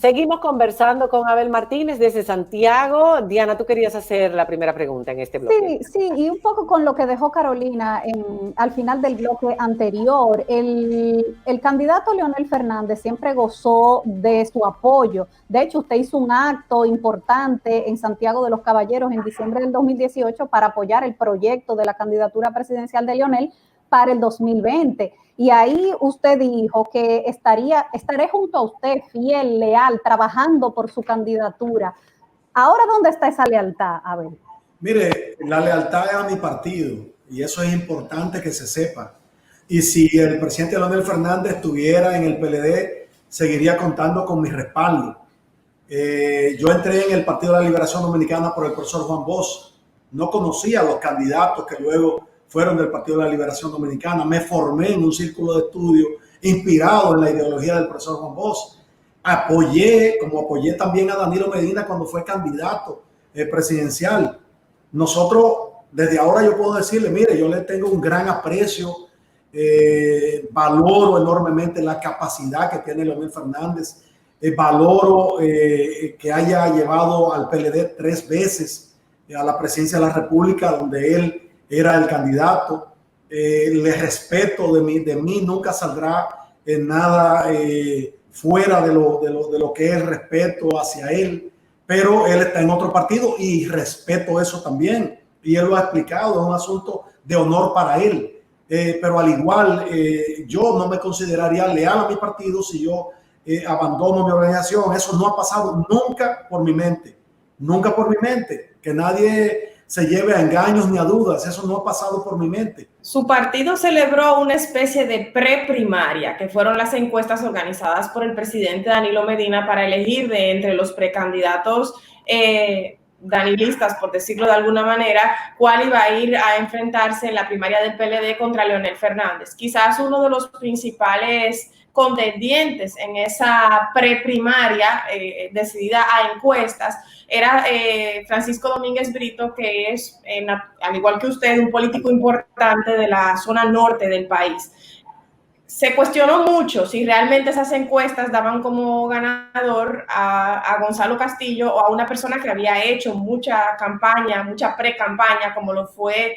Seguimos conversando con Abel Martínez desde Santiago. Diana, tú querías hacer la primera pregunta en este bloque. Sí, y un poco con lo que dejó Carolina al final del bloque anterior. El candidato Leonel Fernández siempre gozó de su apoyo. De hecho, usted hizo un acto importante en Santiago de los Caballeros en diciembre del 2018 para apoyar el proyecto de la candidatura presidencial de Leonel para el 2020. Y ahí usted dijo que estaré junto a usted, fiel, leal, trabajando por su candidatura. Ahora, ¿dónde está esa lealtad? A ver. Mire, la lealtad es a mi partido y eso es importante que se sepa. Y si el presidente Leonel Fernández estuviera en el PLD, seguiría contando con mi respaldo. Yo entré en el Partido de la Liberación Dominicana por el profesor Juan Bosch. No conocía a los candidatos que luego fueron del Partido de la Liberación Dominicana. Me formé en un círculo de estudio inspirado en la ideología del profesor Juan Bosch. Como apoyé también a Danilo Medina cuando fue candidato presidencial. Nosotros, desde ahora yo puedo decirle, mire, yo le tengo un gran aprecio, valoro enormemente la capacidad que tiene Leonel Fernández, valoro que haya llevado al PLD 3 veces a la presidencia de la República, donde él era el candidato. Le respeto, de mí nunca saldrá nada fuera de lo que es respeto hacia él, pero él está en otro partido y respeto eso también, y él lo ha explicado, es un asunto de honor para él, pero al igual yo no me consideraría leal a mi partido si yo abandono mi organización. Eso no ha pasado nunca por mi mente, que nadie se lleve a engaños ni a dudas, eso no ha pasado por mi mente. Su partido celebró una especie de preprimaria, que fueron las encuestas organizadas por el presidente Danilo Medina para elegir de entre los precandidatos danilistas, por decirlo de alguna manera, cuál iba a ir a enfrentarse en la primaria del PLD contra Leonel Fernández. Quizás uno de los principales contendientes en esa preprimaria decidida a encuestas era Francisco Domínguez Brito, que es, al igual que usted, un político importante de la zona norte del país. Se cuestionó mucho si realmente esas encuestas daban como ganador a Gonzalo Castillo o a una persona que había hecho mucha campaña, mucha pre-campaña, como lo fue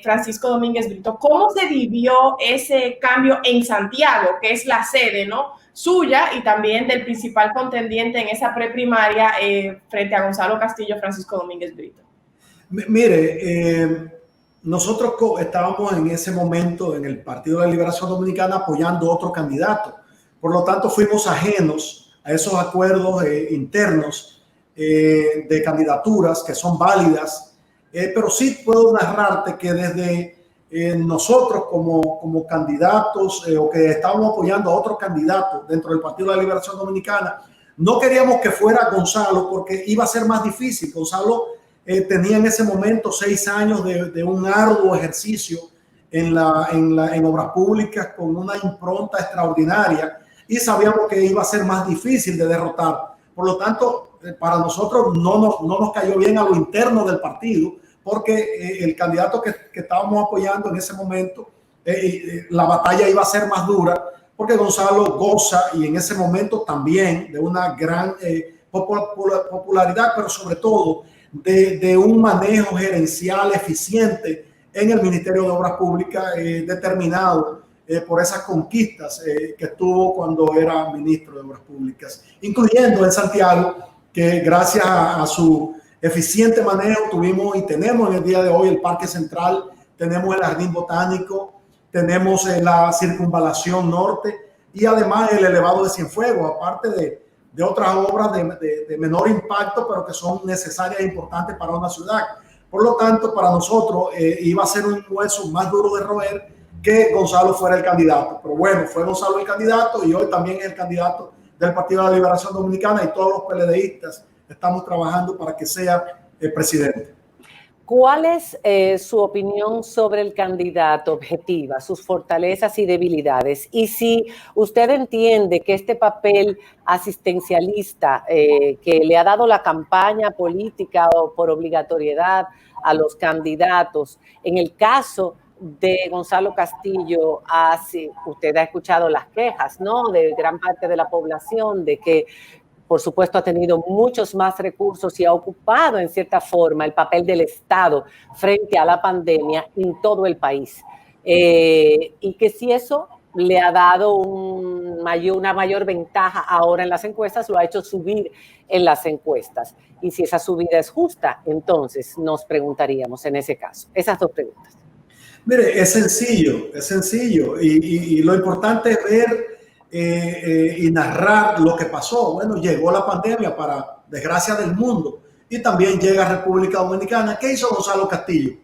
Francisco Domínguez Brito. ¿Cómo se vivió ese cambio en Santiago, que es la sede, ¿no?, suya y también del principal contendiente en esa preprimaria frente a Gonzalo Castillo, Francisco Domínguez Brito? Mire, nosotros estábamos en ese momento en el Partido de la Liberación Dominicana apoyando otro candidato. Por lo tanto, fuimos ajenos a esos acuerdos internos de candidaturas que son válidas. Pero sí puedo narrarte que desde nosotros como candidatos o que estábamos apoyando a otro candidato dentro del Partido de la Liberación Dominicana, no queríamos que fuera Gonzalo porque iba a ser más difícil. Gonzalo tenía en ese momento 6 años de un arduo ejercicio en obras públicas con una impronta extraordinaria y sabíamos que iba a ser más difícil de derrotar. Por lo tanto, para nosotros no nos cayó bien a lo interno del partido, porque el candidato que estábamos apoyando en ese momento, la batalla iba a ser más dura, porque Gonzalo goza y en ese momento también de una gran popularidad, pero sobre todo de un manejo gerencial eficiente en el Ministerio de Obras Públicas, determinado por esas conquistas que tuvo cuando era ministro de Obras Públicas, incluyendo en Santiago, que gracias a su eficiente manejo tuvimos y tenemos en el día de hoy el Parque Central, tenemos el Jardín Botánico, tenemos la Circunvalación Norte y además el elevado de Cienfuegos, aparte de otras obras de menor impacto, pero que son necesarias e importantes para una ciudad. Por lo tanto, para nosotros iba a ser un hueso más duro de roer que Gonzalo fuera el candidato. Pero bueno, fue Gonzalo el candidato y hoy también es el candidato del Partido de la Liberación Dominicana y todos los PLDistas estamos trabajando para que sea el presidente. ¿Cuál es su opinión sobre el candidato objetiva, sus fortalezas y debilidades? Y si usted entiende que este papel asistencialista que le ha dado la campaña política o por obligatoriedad a los candidatos, en el caso de Gonzalo Castillo, usted ha escuchado las quejas, ¿no?, de gran parte de la población de que por supuesto, ha tenido muchos más recursos y ha ocupado en cierta forma el papel del Estado frente a la pandemia en todo el país. Y que si eso le ha dado una mayor ventaja ahora en las encuestas, lo ha hecho subir en las encuestas. Y si esa subida es justa, entonces nos preguntaríamos en ese caso. Esas dos preguntas. Mire, es sencillo. Y lo importante es ver y narrar lo que pasó. Bueno, llegó la pandemia para desgracia del mundo y también llega a República Dominicana. ¿Qué hizo Gonzalo Castillo?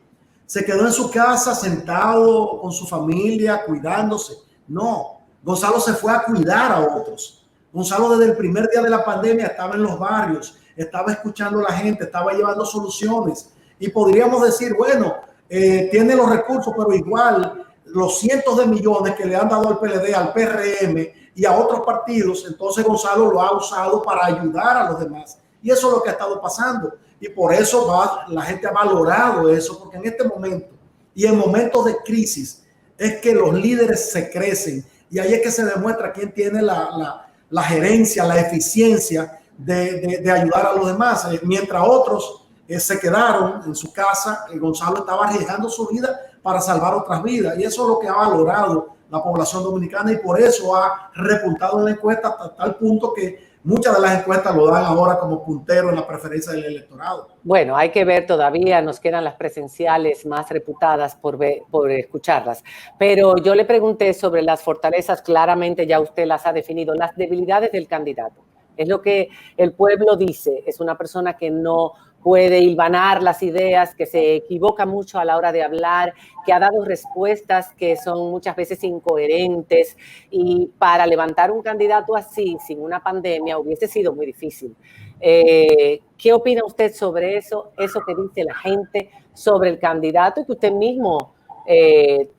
¿Se quedó en su casa sentado con su familia cuidándose? No, Gonzalo se fue a cuidar a otros. Gonzalo desde el primer día de la pandemia estaba en los barrios, estaba escuchando a la gente, estaba llevando soluciones. Y podríamos decir, bueno, tiene los recursos, pero igual los cientos de millones que le han dado al PLD, al PRM y a otros partidos, entonces Gonzalo lo ha usado para ayudar a los demás. Y eso es lo que ha estado pasando. Y por eso la gente ha valorado eso, porque en este momento y en momentos de crisis es que los líderes se crecen y ahí es que se demuestra quién tiene la gerencia, la eficiencia de ayudar a los demás. Mientras otros se quedaron en su casa, Gonzalo estaba arriesgando su vida para salvar otras vidas y eso es lo que ha valorado la población dominicana y por eso ha repuntado en la encuesta hasta tal punto que muchas de las encuestas lo dan ahora como puntero en la preferencia del electorado. Bueno, hay que ver todavía, nos quedan las presenciales más reputadas por escucharlas. Pero yo le pregunté sobre las fortalezas, claramente ya usted las ha definido, las debilidades del candidato. Es lo que el pueblo dice, es una persona que no puede hilvanar las ideas, que se equivoca mucho a la hora de hablar, que ha dado respuestas que son muchas veces incoherentes y para levantar un candidato así, sin una pandemia, hubiese sido muy difícil. ¿Qué opina usted sobre eso que dice la gente sobre el candidato y que usted mismo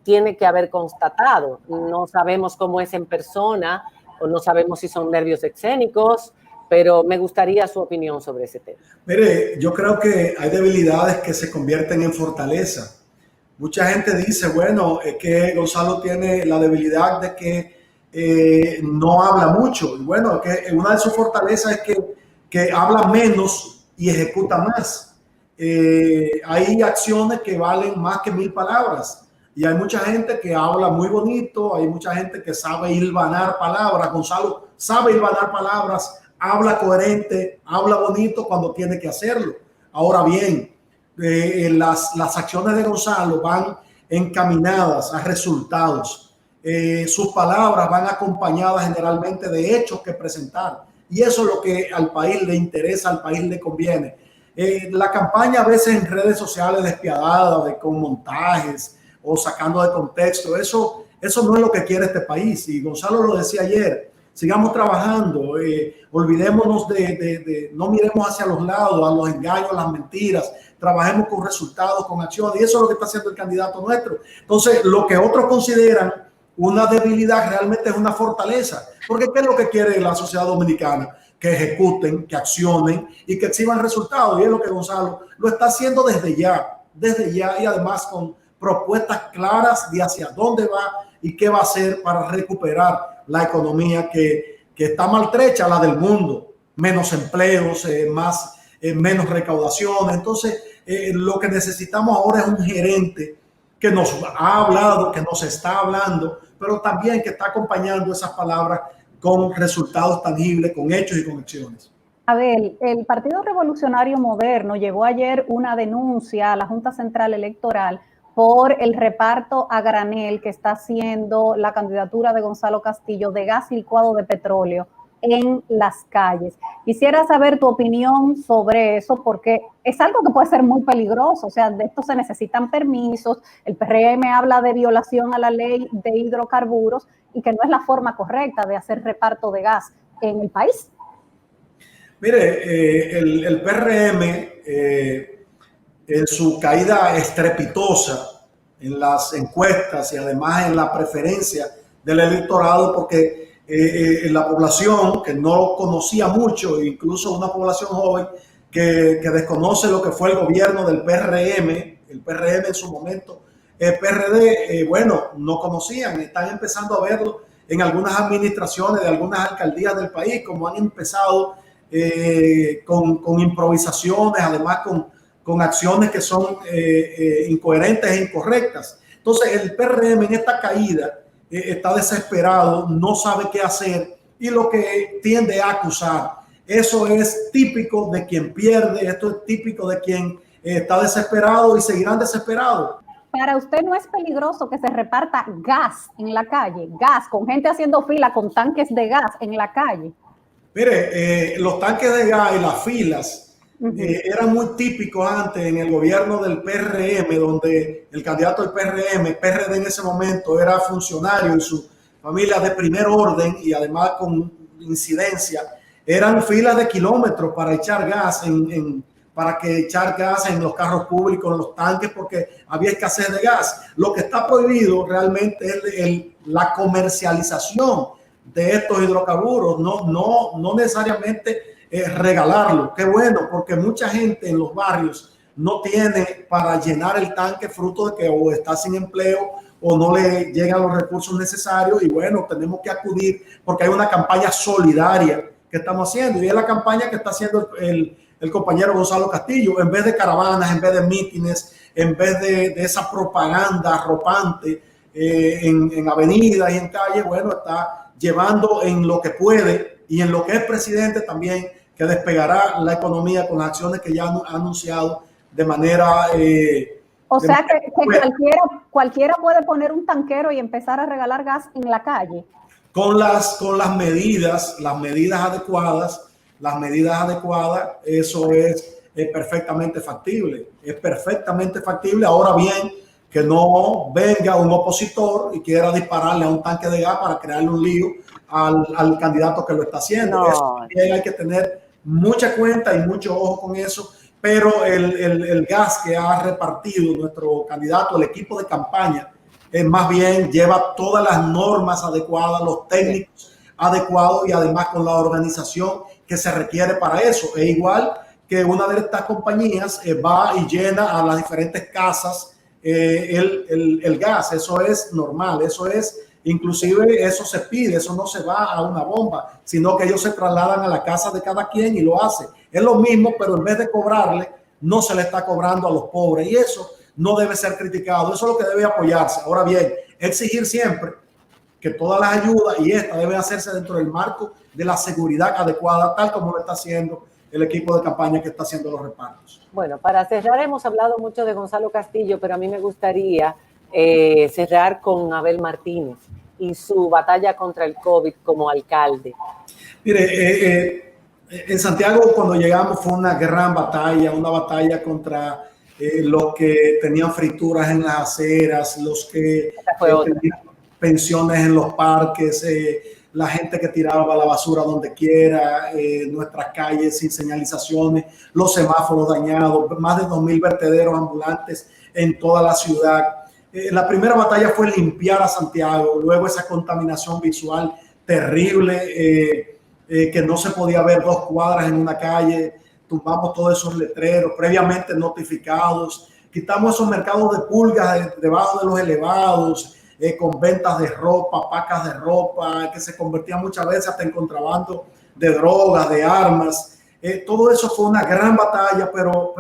tiene que haber constatado? No sabemos cómo es en persona o no sabemos si son nervios escénicos, pero me gustaría su opinión sobre ese tema. Mire, yo creo que hay debilidades que se convierten en fortaleza. Mucha gente dice, bueno, es que Gonzalo tiene la debilidad de que no habla mucho. Y bueno, que una de sus fortalezas es que habla menos y ejecuta más. Hay acciones que valen más que 1000 palabras. Y hay mucha gente que habla muy bonito, hay mucha gente que sabe hilvanar palabras. Gonzalo sabe hilvanar palabras, habla coherente, habla bonito cuando tiene que hacerlo. Ahora bien, las acciones de Gonzalo van encaminadas a resultados. Sus palabras van acompañadas generalmente de hechos que presentar. Y eso es lo que al país le interesa, al país le conviene. La campaña a veces en redes sociales despiadada, con montajes o sacando de contexto, eso no es lo que quiere este país. Y Gonzalo lo decía ayer, sigamos trabajando, olvidémonos no miremos hacia los lados, a los engaños, a las mentiras, trabajemos con resultados, con acciones, y eso es lo que está haciendo el candidato nuestro. Entonces, lo que otros consideran una debilidad realmente es una fortaleza, porque ¿qué es lo que quiere la sociedad dominicana? Que ejecuten, que accionen y que exhiban resultados, y es lo que Gonzalo lo está haciendo desde ya, y además con propuestas claras de hacia dónde va y qué va a hacer para recuperar la economía que está maltrecha, la del mundo, menos empleos, menos recaudación. Entonces, lo que necesitamos ahora es un gerente que nos ha hablado, que nos está hablando, pero también que está acompañando esas palabras con resultados tangibles, con hechos y con acciones. Abel, el Partido Revolucionario Moderno llevó ayer una denuncia a la Junta Central Electoral por el reparto a granel que está haciendo la candidatura de Gonzalo Castillo de gas licuado de petróleo en las calles. Quisiera saber tu opinión sobre eso, porque es algo que puede ser muy peligroso. O sea, de esto se necesitan permisos. El PRM habla de violación a la ley de hidrocarburos y que no es la forma correcta de hacer reparto de gas en el país. Mire, el PRM... en su caída estrepitosa en las encuestas y además en la preferencia del electorado, porque la población que no conocía mucho, incluso una población joven que desconoce lo que fue el gobierno del PRM, el PRM en su momento, el PRD, bueno, no conocían, están empezando a verlo en algunas administraciones de algunas alcaldías del país, como han empezado con improvisaciones, además con acciones que son incoherentes e incorrectas. Entonces el PRM en esta caída está desesperado, no sabe qué hacer y lo que tiende a acusar. Eso es típico de quien pierde, esto es típico de quien está desesperado y seguirán desesperados. Para usted no es peligroso que se reparta gas en la calle, gas, con gente haciendo fila con tanques de gas en la calle. Mire, los tanques de gas y las filas eran muy típicos antes en el gobierno del PRM, donde el candidato del PRD en ese momento era funcionario y su familia de primer orden y además con incidencia, eran filas de kilómetros para echar gas para echar gas en los carros públicos, en los tanques, porque había escasez de gas. Lo que está prohibido realmente es la comercialización de estos hidrocarburos, no necesariamente regalarlo. Qué bueno, porque mucha gente en los barrios no tiene para llenar el tanque, fruto de que o está sin empleo o no le llegan los recursos necesarios, y bueno, tenemos que acudir porque hay una campaña solidaria que estamos haciendo, y es la campaña que está haciendo el compañero Gonzalo Castillo. En vez de caravanas, en vez de mítines, en vez de esa propaganda arropante en avenidas y en calles, bueno, está llevando en lo que puede y en lo que es presidente también, que despegará la economía con las acciones que ya ha anunciado de manera... o sea que cualquiera puede poner un tanquero y empezar a regalar gas en la calle. Con las medidas adecuadas, eso es perfectamente factible. Es perfectamente factible. Ahora bien, que no venga un opositor y quiera dispararle a un tanque de gas para crearle un lío al candidato que lo está haciendo. No. Eso también hay que tener mucha cuenta y mucho ojo con eso. Pero el gas que ha repartido nuestro candidato, el equipo de campaña, más bien lleva todas las normas adecuadas, los técnicos adecuados y además con la organización que se requiere para eso. Es igual que una de estas compañías va y llena a las diferentes casas el gas. Eso es normal, eso es, inclusive eso se pide, eso no se va a una bomba, sino que ellos se trasladan a la casa de cada quien y lo hacen. Es lo mismo, pero en vez de cobrarle, no se le está cobrando a los pobres, y eso no debe ser criticado, eso es lo que debe apoyarse. Ahora bien, exigir siempre que todas las ayudas y esta deben hacerse dentro del marco de la seguridad adecuada, tal como lo está haciendo el equipo de campaña que está haciendo los repartos. Bueno, para cerrar, hemos hablado mucho de Gonzalo Castillo, pero a mí me gustaría cerrar con Abel Martínez y su batalla contra el COVID como alcalde. Mire, en Santiago cuando llegamos fue una gran batalla, una batalla contra los que tenían frituras en las aceras, los que tenían pensiones en los parques, la gente que tiraba la basura donde quiera, nuestras calles sin señalizaciones, los semáforos dañados, más de 2.000 vertederos ambulantes en toda la ciudad. La primera batalla fue limpiar a Santiago, luego esa contaminación visual terrible, que no se podía ver 2 cuadras en una calle. Tumbamos todos esos letreros previamente notificados, quitamos esos mercados de pulgas debajo de los elevados, con ventas de ropa, pacas de ropa, que se convertían muchas veces hasta en contrabando de drogas, de armas. Todo eso fue una gran batalla, pero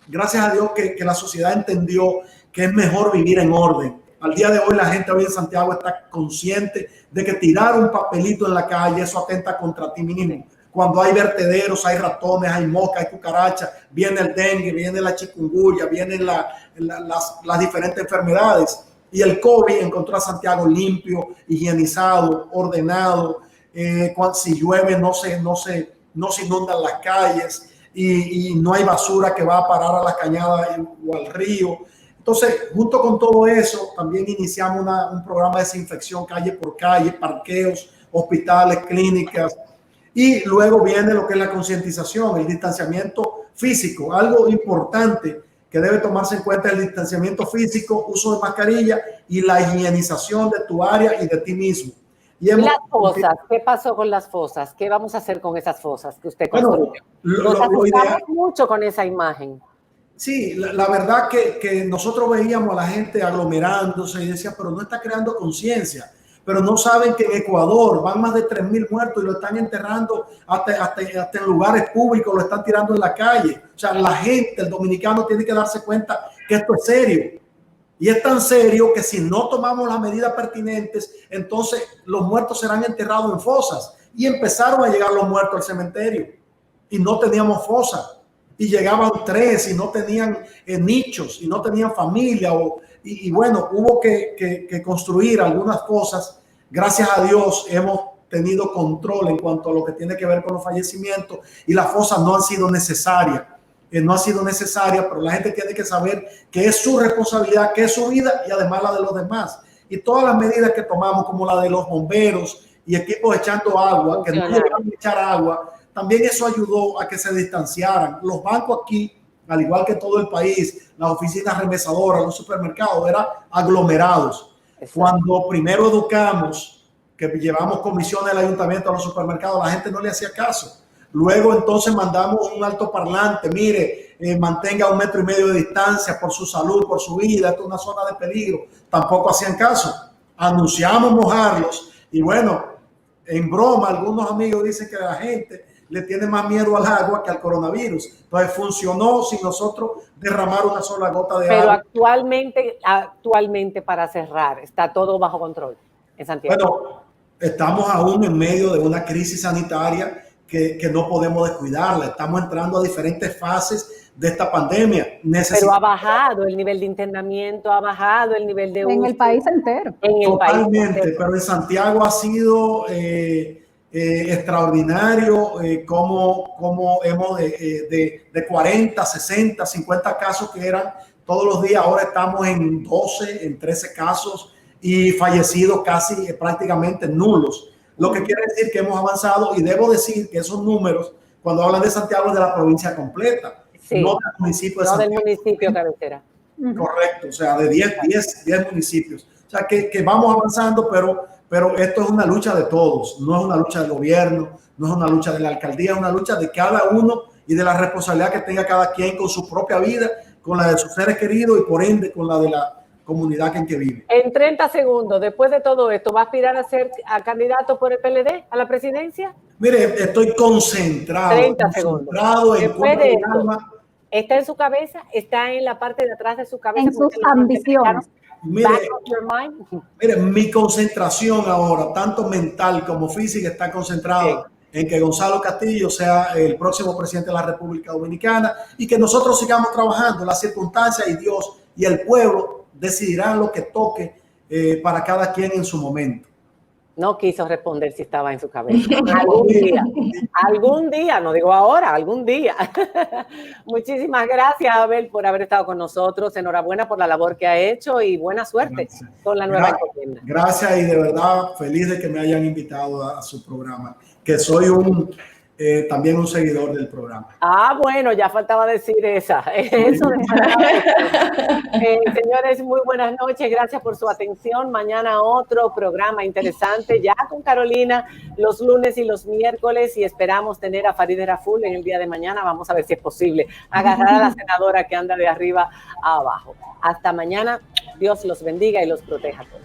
gracias a Dios que la sociedad entendió que es mejor vivir en orden. Al día de hoy la gente hoy en Santiago está consciente de que tirar un papelito en la calle, eso atenta contra ti mismo. Cuando hay vertederos, hay ratones, hay moscas, hay cucarachas, viene el dengue, viene la chikungunya, vienen las diferentes enfermedades. Y el COVID encontró a Santiago limpio, higienizado, ordenado. Si llueve no se inundan las calles y no hay basura que va a parar a las cañadas o al río. Entonces, junto con todo eso, también iniciamos un programa de desinfección calle por calle, parqueos, hospitales, clínicas. Y luego viene lo que es la concientización, el distanciamiento físico. Algo importante que debe tomarse en cuenta: el distanciamiento físico, uso de mascarilla y la higienización de tu área y de ti mismo. Y las fosas, ¿qué pasó con las fosas? ¿Qué vamos a hacer con esas fosas que usted construyó? Nos asustamos mucho con esa imagen. Sí, la verdad que nosotros veíamos a la gente aglomerándose y decía, pero no está creando conciencia. pero no saben que en Ecuador van más de 3,000 muertos y lo están enterrando hasta en lugares públicos, lo están tirando en la calle. O sea, la gente, el dominicano tiene que darse cuenta que esto es serio. Y es tan serio que si no tomamos las medidas pertinentes, entonces los muertos serán enterrados en fosas. Y empezaron a llegar los muertos al cementerio y no teníamos fosas. Y llegaban 3 y no tenían nichos y no tenían familia. Y bueno, hubo que construir algunas cosas. Gracias a Dios hemos tenido control en cuanto a lo que tiene que ver con los fallecimientos y las fosas no han sido necesarias. No ha sido necesaria, pero la gente tiene que saber que es su responsabilidad, que es su vida y además la de los demás. Y todas las medidas que tomamos, como la de los bomberos y equipos echando agua, que no llegaron a echar agua, también eso ayudó a que se distanciaran. Los bancos aquí, al igual que todo el país, las oficinas remesadoras, los supermercados, eran aglomerados. Exacto. Cuando primero educamos, que llevamos comisiones del ayuntamiento a los supermercados, la gente no le hacía caso. Luego entonces mandamos un altoparlante, mire, mantenga 1,5 metros de distancia por su salud, por su vida, esto es una zona de peligro. Tampoco hacían caso. Anunciamos mojarlos y bueno, en broma, algunos amigos dicen que la gente le tiene más miedo al agua que al coronavirus. Entonces funcionó sin nosotros derramar una sola gota de agua. Pero actualmente, para cerrar, está todo bajo control en Santiago. Bueno, estamos aún en medio de una crisis sanitaria que no podemos descuidarla. Estamos entrando a diferentes fases de esta pandemia. Pero ha bajado el nivel de internamiento, ha bajado el nivel de... En el país entero. Totalmente, pero en Santiago ha sido extraordinario como hemos de 40, 60, 50 casos que eran todos los días. Ahora estamos en 12, en 13 casos y fallecidos casi prácticamente nulos. Lo que quiere decir que hemos avanzado y debo decir que esos números, cuando hablan de Santiago, es de la provincia completa, sí, no del municipio de Santiago. No del municipio cabecera. Correcto, o sea, de 10 municipios. O sea, que vamos avanzando, pero esto es una lucha de todos, no es una lucha del gobierno, no es una lucha de la alcaldía, es una lucha de cada uno y de la responsabilidad que tenga cada quien con su propia vida, con la de sus seres queridos y por ende con la de la comunidad en que vive. En 30 segundos, después de todo esto, ¿va a aspirar a ser candidato por el PLD a la presidencia? Mire, estoy concentrado. 30 segundos. Después de esto, está en su cabeza, está en la parte de atrás de su cabeza. En sus ambiciones. Mire, mi concentración ahora, tanto mental como física, está concentrada en que Gonzalo Castillo sea el próximo presidente de la República Dominicana y que nosotros sigamos trabajando. Las circunstancias y Dios y el pueblo decidirán lo que toque para cada quien en su momento. No quiso responder si estaba en su cabeza. Algún día, no digo ahora, algún día. Muchísimas gracias, Abel, por haber estado con nosotros. Enhorabuena por la labor que ha hecho y buena suerte con la nueva encomienda. Gracias y de verdad feliz de que me hayan invitado a su programa, que soy también un seguidor del programa. Bueno, ya faltaba decir eso. Señores, muy buenas noches. Gracias por su atención. Mañana otro programa interesante, ya con Carolina, los lunes y los miércoles, y esperamos tener a Farideh Raful en el día de mañana. Vamos a ver si es posible agarrar a la senadora que anda de arriba a abajo. Hasta mañana. Dios los bendiga y los proteja a todos.